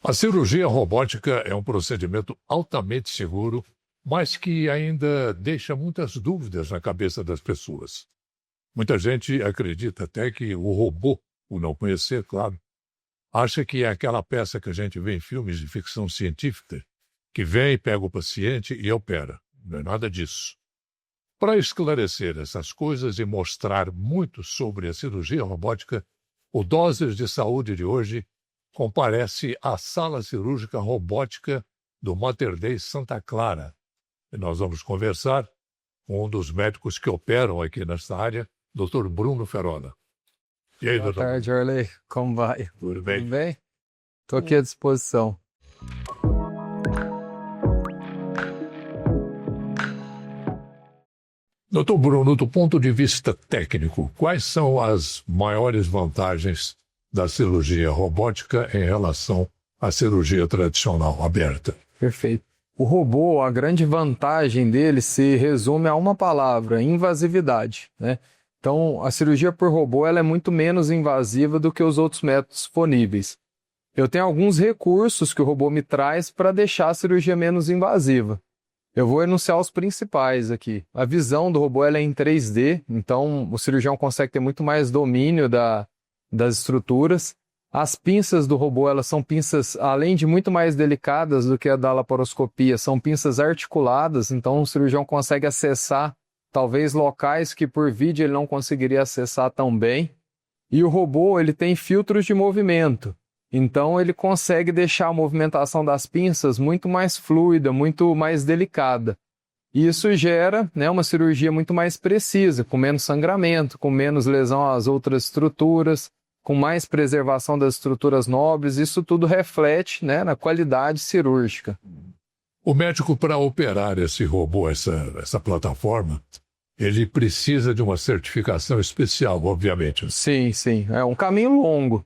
A cirurgia robótica é um procedimento altamente seguro, mas que ainda deixa muitas dúvidas na cabeça das pessoas. Muita gente acredita até que o robô, por não conhecer, claro, acha que é aquela peça que a gente vê em filmes de ficção científica, que vem, pega o paciente e opera. Não é nada disso. Para esclarecer essas coisas e mostrar muito sobre a cirurgia robótica, o Doses de Saúde de hoje comparece à sala cirúrgica robótica do Mater Dei Santa Clara. E nós vamos conversar com um dos médicos que operam aqui nessa área, Dr. Bruno Ferola. E aí, Boa doutor? tarde, Arley. Como vai? Tudo bem? Tudo bem? Estou aqui à disposição. Doutor Bruno, do ponto de vista técnico, quais são as maiores vantagens da cirurgia robótica em relação à cirurgia tradicional aberta? Perfeito. O robô, a grande vantagem dele se resume a uma palavra: invasividade, né? Então, a cirurgia por robô ela é muito menos invasiva do que os outros métodos disponíveis. Eu tenho alguns recursos que o robô me traz para deixar a cirurgia menos invasiva. Eu vou enunciar os principais aqui. A visão do robô ela é em 3D, então o cirurgião consegue ter muito mais domínio das estruturas. As pinças do robô elas são pinças, além de muito mais delicadas do que a da laparoscopia, são pinças articuladas, então o cirurgião consegue acessar talvez locais que por vídeo ele não conseguiria acessar tão bem. E o robô ele tem filtros de movimento. Então ele consegue deixar a movimentação das pinças muito mais fluida, muito mais delicada. E isso gera, né, uma cirurgia muito mais precisa, com menos sangramento, com menos lesão às outras estruturas, com mais preservação das estruturas nobres. Isso tudo reflete, né, na qualidade cirúrgica. O médico, para operar esse robô, essa plataforma, ele precisa de uma certificação especial, obviamente. Sim, sim. É um caminho longo.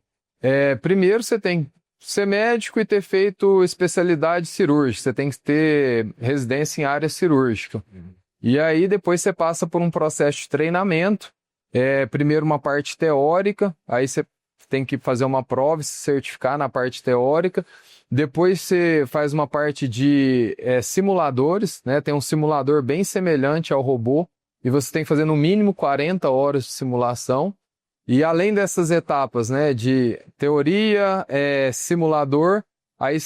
Primeiro você tem que ser médico e ter feito especialidade cirúrgica. Você tem que ter residência em área cirúrgica. E aí depois você passa por um processo de treinamento. Primeiro uma parte teórica, aí você tem que fazer uma prova e se certificar na parte teórica. Depois você faz uma parte de simuladores, né? Tem um simulador bem semelhante ao robô e você tem que fazer no mínimo 40 horas de simulação. E além dessas etapas, né, de teoria, simulador, aí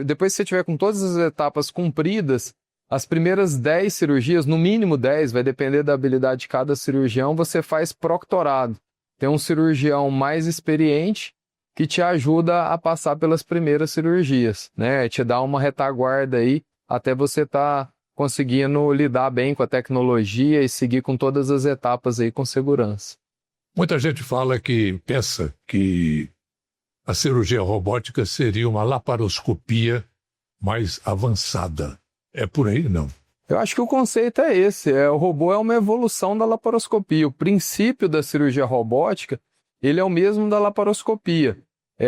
depois que você tiver com todas as etapas cumpridas, as primeiras 10 cirurgias, no mínimo 10, vai depender da habilidade de cada cirurgião, você faz proctorado. Tem um cirurgião mais experiente que te ajuda a passar pelas primeiras cirurgias, né? Te dá uma retaguarda aí até você estar conseguindo lidar bem com a tecnologia e seguir com todas as etapas aí com segurança. Muita gente pensa que a cirurgia robótica seria uma laparoscopia mais avançada. É por aí, não? Eu acho que o conceito é esse. O robô é uma evolução da laparoscopia. O princípio da cirurgia robótica, ele é o mesmo da laparoscopia.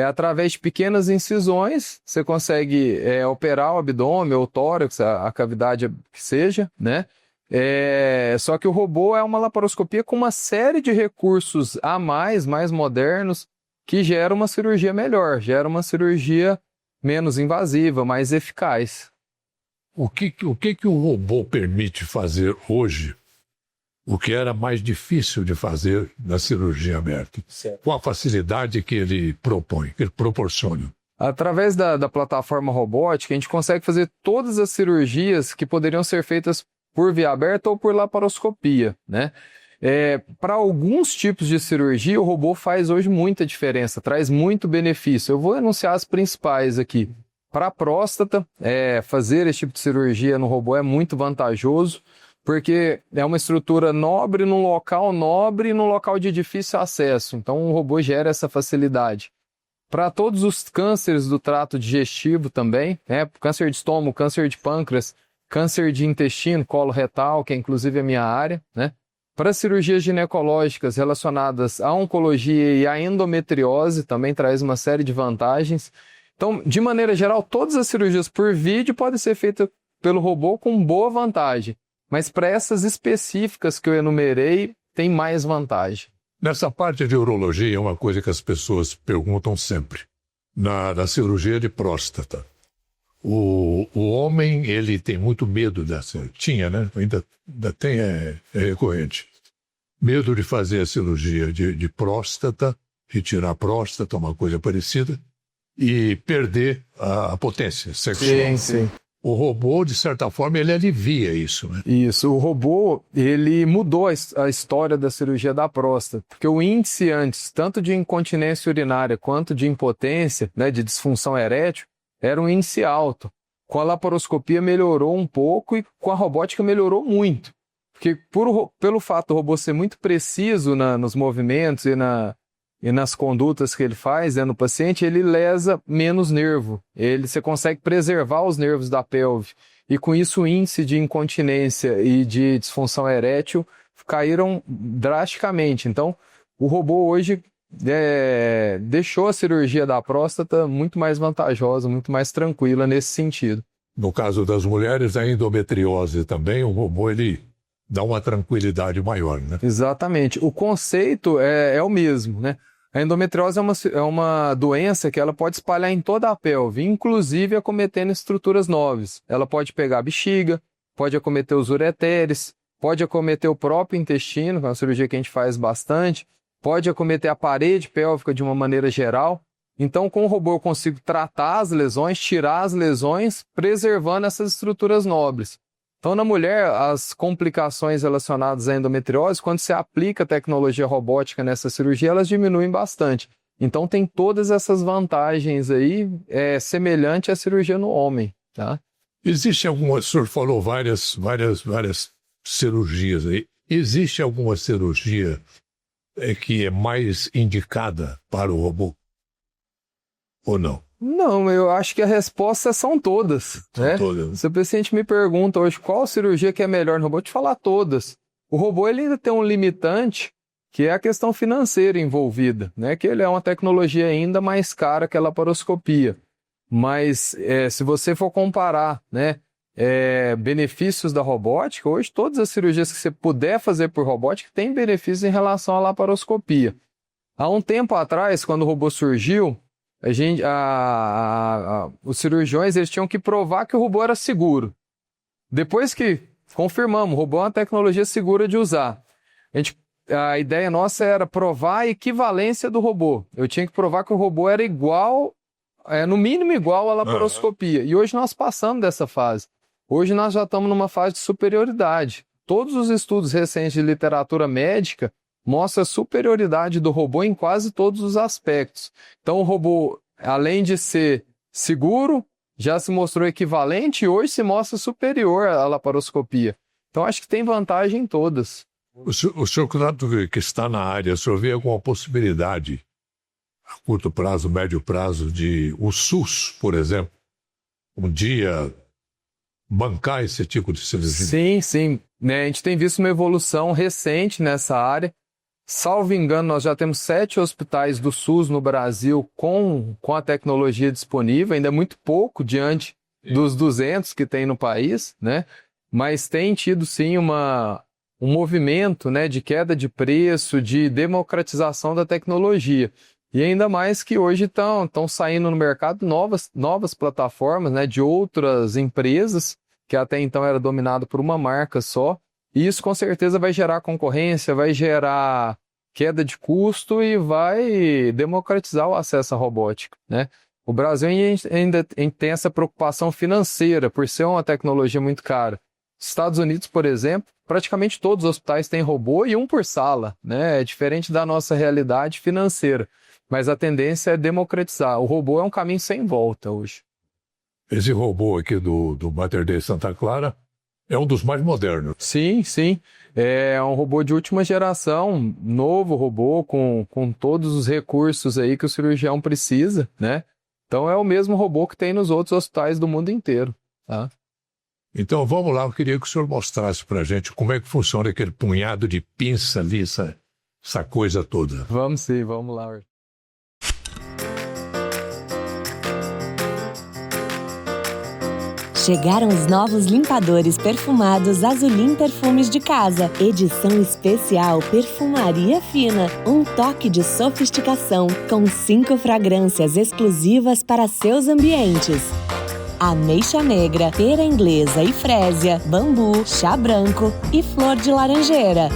Através de pequenas incisões, você consegue operar o abdômen ou o tórax, a cavidade que seja, né? Só que o robô é uma laparoscopia com uma série de recursos a mais modernos, que gera uma cirurgia melhor, gera uma cirurgia menos invasiva, mais eficaz. O que o robô permite fazer hoje, o que era mais difícil de fazer na cirurgia aberta? Certo. Com a facilidade que ele propõe, que ele proporciona? Através da plataforma robótica, a gente consegue fazer todas as cirurgias que poderiam ser feitas por via aberta ou por laparoscopia, né? Para alguns tipos de cirurgia, o robô faz hoje muita diferença, traz muito benefício. Eu vou enunciar as principais aqui. Para a próstata, fazer esse tipo de cirurgia no robô é muito vantajoso, porque é uma estrutura nobre num local nobre e num local de difícil acesso. Então o robô gera essa facilidade. Para todos os cânceres do trato digestivo também, câncer de estômago, câncer de pâncreas, câncer de intestino, colo retal, que é inclusive a minha área, né? Para cirurgias ginecológicas relacionadas à oncologia e à endometriose, também traz uma série de vantagens. Então, de maneira geral, todas as cirurgias por vídeo podem ser feitas pelo robô com boa vantagem. Mas para essas específicas que eu enumerei, tem mais vantagem. Nessa parte de urologia, é uma coisa que as pessoas perguntam sempre. na cirurgia de próstata. O homem, ele tem muito medo dessa... Tinha, né? Ainda tem, é recorrente. Medo de fazer a cirurgia de próstata, retirar a próstata, uma coisa parecida, e perder a potência sexual. Sim, sim. O robô, de certa forma, ele alivia isso, né? Isso, o robô, ele mudou a história da cirurgia da próstata, porque o índice antes, tanto de incontinência urinária quanto de impotência, né, de disfunção erétil, era um índice alto. Com a laparoscopia melhorou um pouco e com a robótica melhorou muito. Porque pelo fato do robô ser muito preciso nos movimentos e nas condutas que ele faz, né, no paciente, ele lesa menos nervo. Você consegue preservar os nervos da pelve. E com isso o índice de incontinência e de disfunção erétil caíram drasticamente. Então, o robô hoje deixou a cirurgia da próstata muito mais vantajosa, muito mais tranquila nesse sentido. No caso das mulheres, a endometriose também, o robô, ele dá uma tranquilidade maior, né? Exatamente. O conceito é o mesmo, né? A endometriose é uma doença que ela pode espalhar em toda a pelve, inclusive acometendo estruturas nobres. Ela pode pegar a bexiga, pode acometer os ureteres, pode acometer o próprio intestino, que é uma cirurgia que a gente faz bastante, pode acometer a parede pélvica de uma maneira geral. Então, com o robô eu consigo tratar as lesões, tirar as lesões, preservando essas estruturas nobres. Então, na mulher, as complicações relacionadas à endometriose, quando se aplica tecnologia robótica nessa cirurgia, elas diminuem bastante. Então, tem todas essas vantagens aí, semelhante à cirurgia no homem, tá? Existe alguma... O senhor falou várias cirurgias aí. Existe alguma cirurgia que é mais indicada para o robô? Ou não? Não, eu acho que a resposta são todas, né? Todas. Se o paciente me pergunta hoje qual cirurgia que é melhor no robô, eu vou te falar todas. O robô ele ainda tem um limitante, que é a questão financeira envolvida, né? Que ele é uma tecnologia ainda mais cara que a laparoscopia. Mas se você for comparar, né, benefícios da robótica, hoje todas as cirurgias que você puder fazer por robótica têm benefícios em relação à laparoscopia. Há um tempo atrás, quando o robô surgiu, os cirurgiões eles tinham que provar que o robô era seguro. Depois que confirmamos, o robô é uma tecnologia segura de usar. A ideia nossa era provar a equivalência do robô. Eu tinha que provar que o robô era igual, no mínimo igual à laparoscopia. E hoje nós passamos dessa fase. Hoje nós já estamos numa fase de superioridade. Todos os estudos recentes de literatura médica mostra a superioridade do robô em quase todos os aspectos. Então o robô, além de ser seguro, já se mostrou equivalente e hoje se mostra superior à laparoscopia. Então acho que tem vantagem em todas. O senhor que está na área, o senhor vê alguma possibilidade, a curto prazo, médio prazo, de o SUS, por exemplo, um dia bancar esse tipo de cirurgia? Sim, sim. Né, a gente tem visto uma evolução recente nessa área. Salvo engano, nós já temos 7 hospitais do SUS no Brasil com a tecnologia disponível, ainda é muito pouco diante dos 200 que tem no país, né? Mas tem tido sim um movimento, né, de queda de preço, de democratização da tecnologia. E ainda mais que hoje estão saindo no mercado novas plataformas, né, de outras empresas, que até então era dominado por uma marca só. E isso com certeza vai gerar concorrência, vai gerar queda de custo e vai democratizar o acesso à robótica, né? O Brasil ainda tem essa preocupação financeira por ser uma tecnologia muito cara. Estados Unidos, por exemplo, praticamente todos os hospitais têm robô e um por sala, né? É diferente da nossa realidade financeira. Mas a tendência é democratizar. O robô é um caminho sem volta hoje. Esse robô aqui do Mater Dei Santa Clara é um dos mais modernos. Sim, sim. É um robô de última geração, novo robô, com todos os recursos aí que o cirurgião precisa, né? Então é o mesmo robô que tem nos outros hospitais do mundo inteiro, tá? Então vamos lá, eu queria que o senhor mostrasse pra gente como é que funciona aquele punhado de pinça ali, essa coisa toda. Vamos sim, vamos lá. Chegaram os novos limpadores perfumados Azulim Perfumes de Casa. Edição especial Perfumaria Fina. Um toque de sofisticação com 5 fragrâncias exclusivas para seus ambientes. Ameixa negra, pera inglesa e frésia, bambu, chá branco e flor de laranjeira.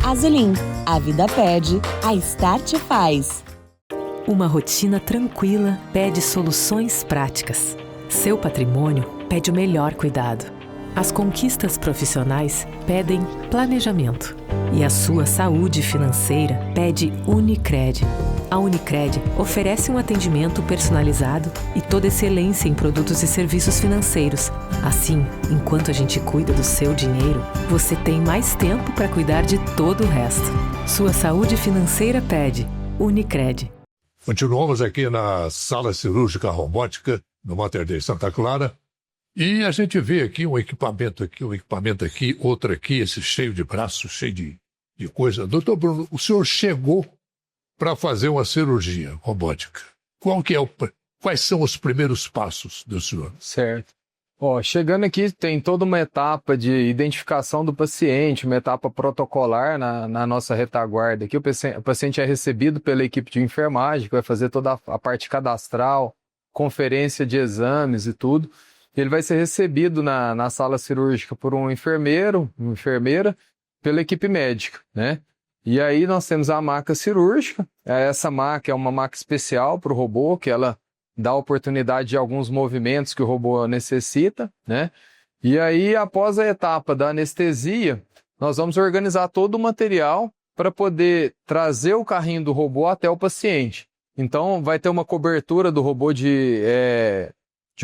Azulim, a vida pede, a Start faz. Uma rotina tranquila pede soluções práticas. Seu patrimônio pede o melhor cuidado. As conquistas profissionais pedem planejamento. E a sua saúde financeira pede Unicred. A Unicred oferece um atendimento personalizado e toda excelência em produtos e serviços financeiros. Assim, enquanto a gente cuida do seu dinheiro, você tem mais tempo para cuidar de todo o resto. Sua saúde financeira pede Unicred. Continuamos aqui na sala cirúrgica robótica no Mater Dei Santa Clara. E a gente vê aqui um equipamento aqui, outro aqui, esse cheio de braços, cheio de coisa. Doutor Bruno, o senhor chegou para fazer uma cirurgia robótica. Quais são os primeiros passos do senhor? Certo. Chegando aqui tem toda uma etapa de identificação do paciente, uma etapa protocolar na nossa retaguarda. Aqui o paciente é recebido pela equipe de enfermagem, que vai fazer toda a parte cadastral, conferência de exames e tudo. Ele vai ser recebido na sala cirúrgica por um enfermeiro, uma enfermeira, pela equipe médica, né? E aí nós temos a maca cirúrgica. Essa maca é uma maca especial para o robô, que ela dá a oportunidade de alguns movimentos que o robô necessita, né? E aí, após a etapa da anestesia, nós vamos organizar todo o material para poder trazer o carrinho do robô até o paciente. Então, vai ter uma cobertura do robô de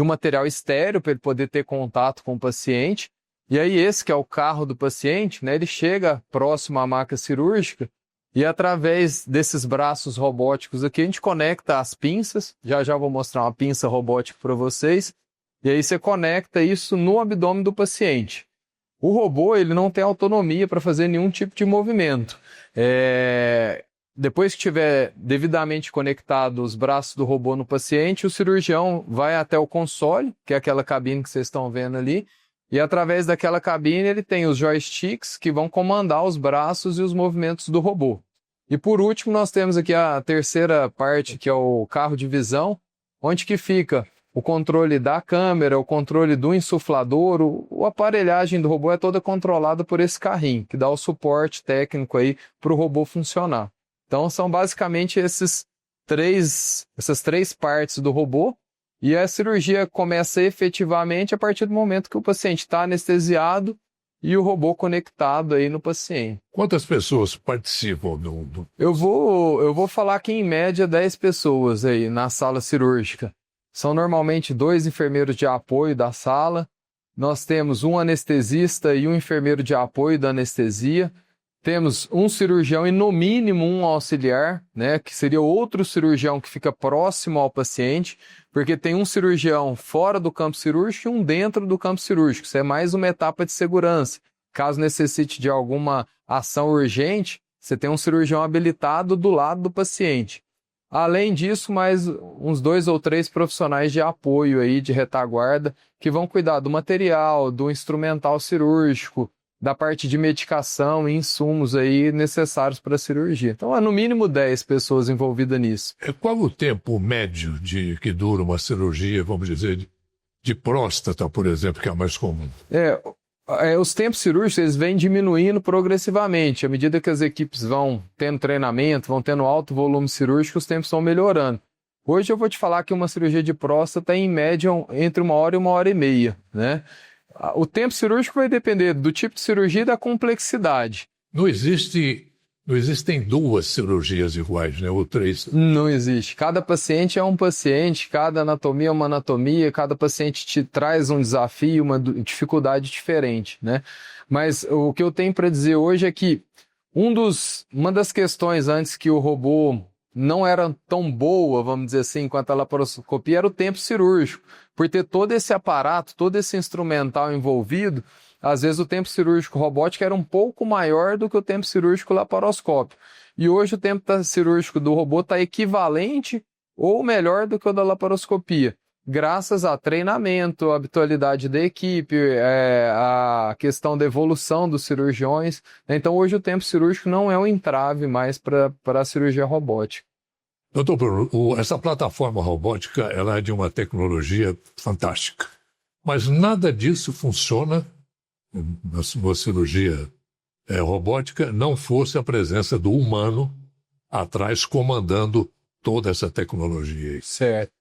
um material estéreo para ele poder ter contato com o paciente. E aí esse que é o carro do paciente, né, ele chega próximo à maca cirúrgica e através desses braços robóticos aqui a gente conecta as pinças. Já já vou mostrar uma pinça robótica para vocês. E aí você conecta isso no abdômen do paciente. O robô ele não tem autonomia para fazer nenhum tipo de movimento. Depois que tiver devidamente conectado os braços do robô no paciente, o cirurgião vai até o console, que é aquela cabine que vocês estão vendo ali, e através daquela cabine ele tem os joysticks que vão comandar os braços e os movimentos do robô. E por último nós temos aqui a terceira parte, que é o carro de visão, onde que fica o controle da câmera, o controle do insuflador, a aparelhagem do robô é toda controlada por esse carrinho, que dá o suporte técnico aí para o robô funcionar. Então são basicamente essas três partes do robô, e a cirurgia começa efetivamente a partir do momento que o paciente está anestesiado e o robô conectado aí no paciente. Quantas pessoas participam do... Eu vou falar que em média 10 pessoas aí na sala cirúrgica. São normalmente 2 enfermeiros de apoio da sala, nós temos um anestesista e um enfermeiro de apoio da anestesia, temos um cirurgião e no mínimo um auxiliar, né, que seria outro cirurgião que fica próximo ao paciente, porque tem um cirurgião fora do campo cirúrgico e um dentro do campo cirúrgico. Isso é mais uma etapa de segurança. Caso necessite de alguma ação urgente, você tem um cirurgião habilitado do lado do paciente. Além disso, mais uns 2 ou 3 profissionais de apoio aí, de retaguarda, que vão cuidar do material, do instrumental cirúrgico, da parte de medicação e insumos aí necessários para a cirurgia. Então, há no mínimo 10 pessoas envolvidas nisso. Qual o tempo médio que dura uma cirurgia, vamos dizer, de próstata, por exemplo, que é a mais comum? Os tempos cirúrgicos eles vêm diminuindo progressivamente. À medida que as equipes vão tendo treinamento, vão tendo alto volume cirúrgico, os tempos vão melhorando. Hoje eu vou te falar que uma cirurgia de próstata é em média entre 1 hora e 1h30, né? O tempo cirúrgico vai depender do tipo de cirurgia e da complexidade. Não existem 2 cirurgias iguais, né? Ou 3? Não existe. Cada paciente é um paciente, cada anatomia é uma anatomia, cada paciente te traz um desafio, uma dificuldade diferente, né? Mas o que eu tenho para dizer hoje é que uma das questões antes que o robô não era tão boa, vamos dizer assim, quanto a laparoscopia, era o tempo cirúrgico. Por ter todo esse aparato, todo esse instrumental envolvido, às vezes o tempo cirúrgico robótico era um pouco maior do que o tempo cirúrgico laparoscópio. E hoje o tempo cirúrgico do robô está equivalente ou melhor do que o da laparoscopia. graças a treinamento, a habitualidade da equipe, a questão da evolução dos cirurgiões. Então, hoje o tempo cirúrgico não é um entrave mais para a cirurgia robótica. Doutor Bruno, essa plataforma robótica ela é de uma tecnologia fantástica, mas nada disso funciona na cirurgia robótica não fosse a presença do humano atrás comandando toda essa tecnologia. Certo.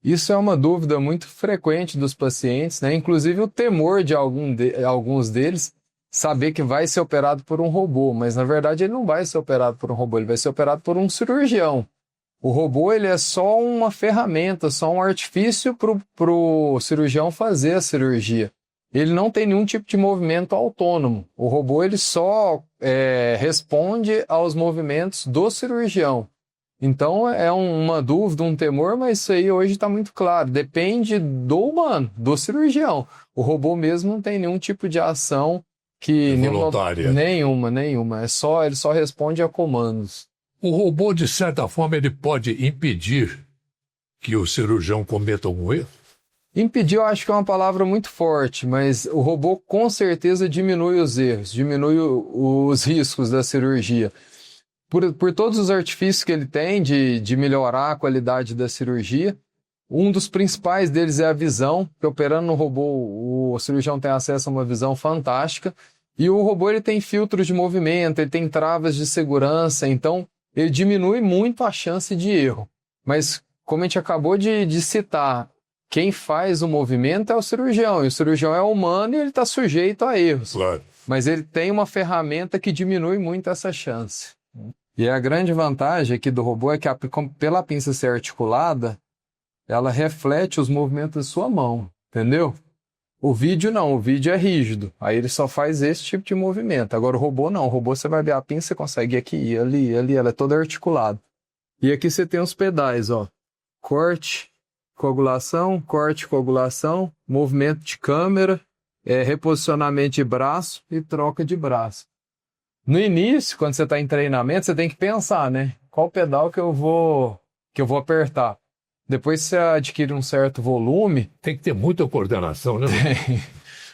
Isso é uma dúvida muito frequente dos pacientes, né? Inclusive o temor de alguns deles saber que vai ser operado por um robô, mas na verdade ele não vai ser operado por um robô, ele vai ser operado por um cirurgião. O robô ele é só uma ferramenta, só um artifício para o cirurgião fazer a cirurgia. Ele não tem nenhum tipo de movimento autônomo. O robô ele só responde aos movimentos do cirurgião. Então é uma dúvida, um temor, mas isso aí hoje está muito claro. Depende do humano, do cirurgião. O robô mesmo não tem nenhum tipo de ação que voluntária. Nenhuma. Ele só responde a comandos. O robô, de certa forma, ele pode impedir que o cirurgião cometa algum erro? Impedir eu acho que é uma palavra muito forte, mas o robô com certeza diminui os erros, diminui os riscos da cirurgia. Por todos os artifícios que ele tem de melhorar a qualidade da cirurgia, um dos principais deles é a visão, porque operando no robô o cirurgião tem acesso a uma visão fantástica, e o robô ele tem filtros de movimento, ele tem travas de segurança, então ele diminui muito a chance de erro. Mas como a gente acabou de citar, quem faz o movimento é o cirurgião, e o cirurgião é humano e ele está sujeito a erros. Claro. Mas ele tem uma ferramenta que diminui muito essa chance. E a grande vantagem aqui do robô é que pela pinça ser articulada, ela reflete os movimentos da sua mão, entendeu? O vídeo não, o vídeo é rígido, aí ele só faz esse tipo de movimento. Agora o robô não, o robô você vai ver a pinça, você consegue ir aqui, ir ali, ela é toda articulada. E aqui você tem os pedais, ó, corte, coagulação, movimento de câmera, reposicionamento de braço e troca de braço. No início, quando você está em treinamento, você tem que pensar, né? Qual pedal que eu vou apertar? Depois você adquire um certo volume. Tem que ter muita coordenação, né?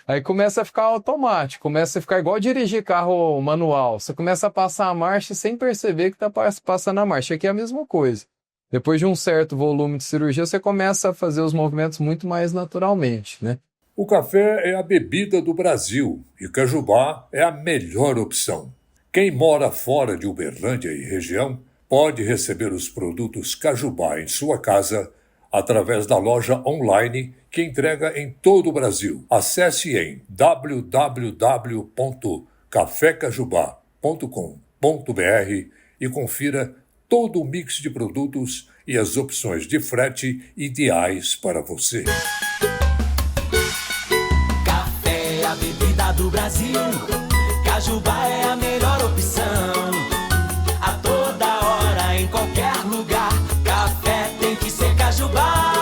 Aí começa a ficar automático, começa a ficar igual dirigir carro manual. Você começa a passar a marcha sem perceber que está passando a marcha. Aqui é a mesma coisa. Depois de um certo volume de cirurgia, você começa a fazer os movimentos muito mais naturalmente, né? O café é a bebida do Brasil e Cajubá é a melhor opção. Quem mora fora de Uberlândia e região pode receber os produtos Cajubá em sua casa através da loja online que entrega em todo o Brasil. Acesse em www.cafecajubá.com.br e confira todo o mix de produtos e as opções de frete ideais para você. Café é a bebida do Brasil. Cajubá é a melhor opção. A toda hora, em qualquer lugar, café tem que ser Cajubá.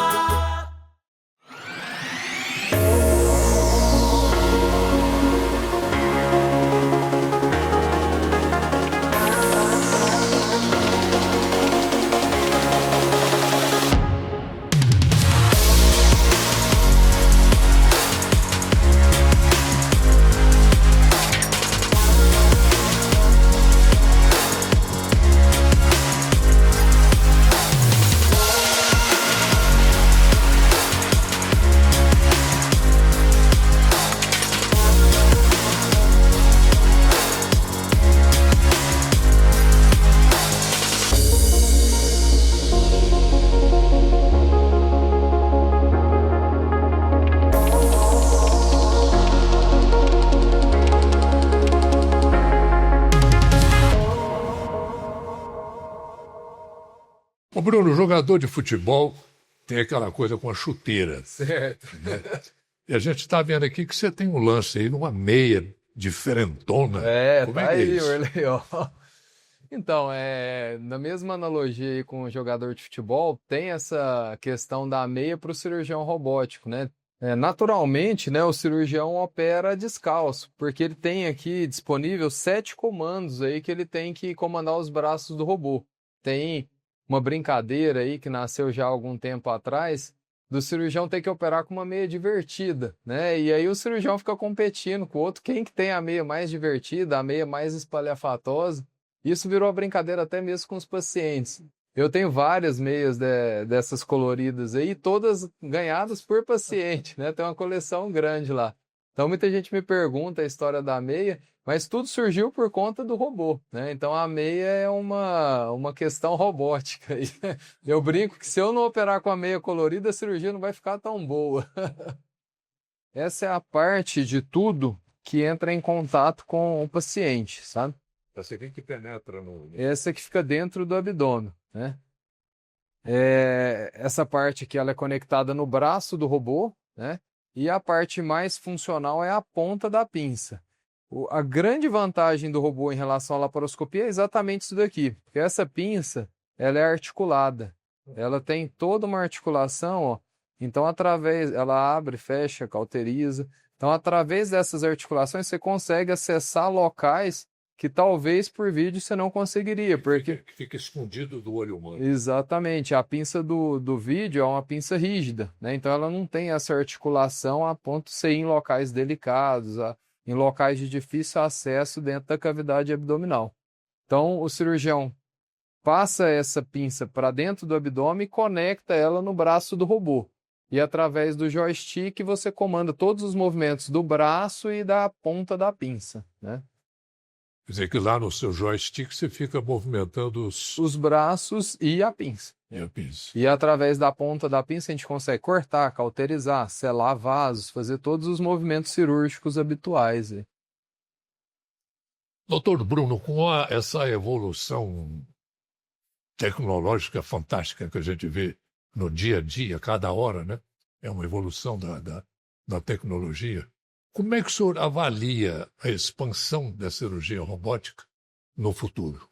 Ô Bruno, o jogador de futebol tem aquela coisa com a chuteira. Certo. Né? E a gente está vendo aqui que você tem um lance aí numa meia diferentona. Como tá é que é aí, isso? Orley, ó. Então, na mesma analogia aí com o jogador de futebol, tem essa questão da meia para o cirurgião robótico, né? Naturalmente, né, o cirurgião opera descalço, porque ele tem aqui disponível 7 comandos aí que ele tem que comandar os braços do robô. Tem uma brincadeira aí que nasceu já há algum tempo atrás, do cirurgião ter que operar com uma meia divertida, né? E aí o cirurgião fica competindo com o outro, quem que tem a meia mais divertida, a meia mais espalhafatosa. Isso virou uma brincadeira até mesmo com os pacientes. Eu tenho várias meias dessas coloridas aí, todas ganhadas por paciente, né? Tem uma coleção grande lá. Então muita gente me pergunta a história da meia, mas tudo surgiu por conta do robô, né? Então a meia é uma questão robótica. Eu brinco que se eu não operar com a meia colorida, a cirurgia não vai ficar tão boa. Essa é a parte de tudo que entra em contato com o paciente, sabe? Essa aqui que penetra no... Essa que fica dentro do abdômen, né? Essa parte aqui ela é conectada no braço do robô, né? E a parte mais funcional é a ponta da pinça. A grande vantagem do robô em relação à laparoscopia é exatamente isso daqui, porque essa pinça ela é articulada, ela tem toda uma articulação, ó. Então ela abre, fecha, cauteriza. Então através dessas articulações você consegue acessar locais que talvez por vídeo você não conseguiria, porque... Que fica escondido do olho humano. Exatamente, a pinça do vídeo é uma pinça rígida, né? Então ela não tem essa articulação a ponto de ser em locais delicados, em locais de difícil acesso dentro da cavidade abdominal. Então o cirurgião passa essa pinça para dentro do abdômen e conecta ela no braço do robô. E através do joystick você comanda todos os movimentos do braço e da ponta da pinça, né? Quer dizer que lá no seu joystick você fica movimentando os braços e a pinça. E através da ponta da pinça a gente consegue cortar, cauterizar, selar vasos, fazer todos os movimentos cirúrgicos habituais. Doutor Bruno, com essa evolução tecnológica fantástica que a gente vê no dia a dia, cada hora, né? É uma evolução da tecnologia. Como é que o senhor avalia a expansão da cirurgia robótica no futuro?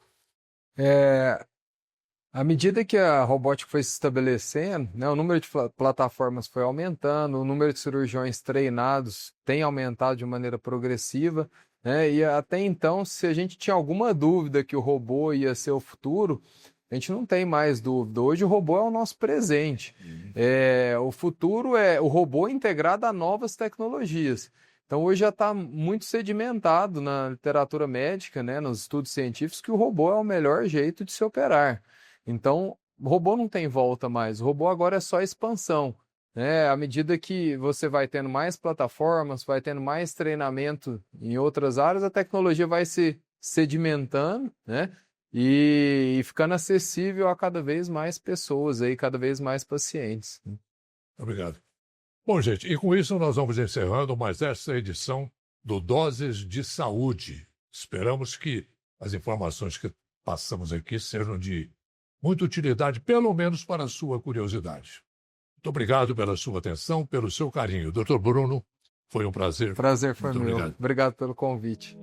À medida que a robótica foi se estabelecendo, né, o número de plataformas foi aumentando, o número de cirurgiões treinados tem aumentado de maneira progressiva, né, e até então, se a gente tinha alguma dúvida que o robô ia ser o futuro, a gente não tem mais dúvida. Hoje o robô é o nosso presente. O futuro é o robô integrado a novas tecnologias. Então hoje já está muito sedimentado na literatura médica, né, nos estudos científicos, que o robô é o melhor jeito de se operar. Então o robô não tem volta mais, o robô agora é só expansão, né? À medida que você vai tendo mais plataformas, vai tendo mais treinamento em outras áreas, a tecnologia vai se sedimentando, né? E ficando acessível a cada vez mais pessoas, aí, cada vez mais pacientes. Obrigado. Bom, gente, e com isso nós vamos encerrando mais essa edição do Doses de Saúde. Esperamos que as informações que passamos aqui sejam de muita utilidade, pelo menos para a sua curiosidade. Muito obrigado pela sua atenção, pelo seu carinho. Doutor Bruno, foi um prazer. Prazer foi Muito meu. obrigado. Obrigado pelo convite.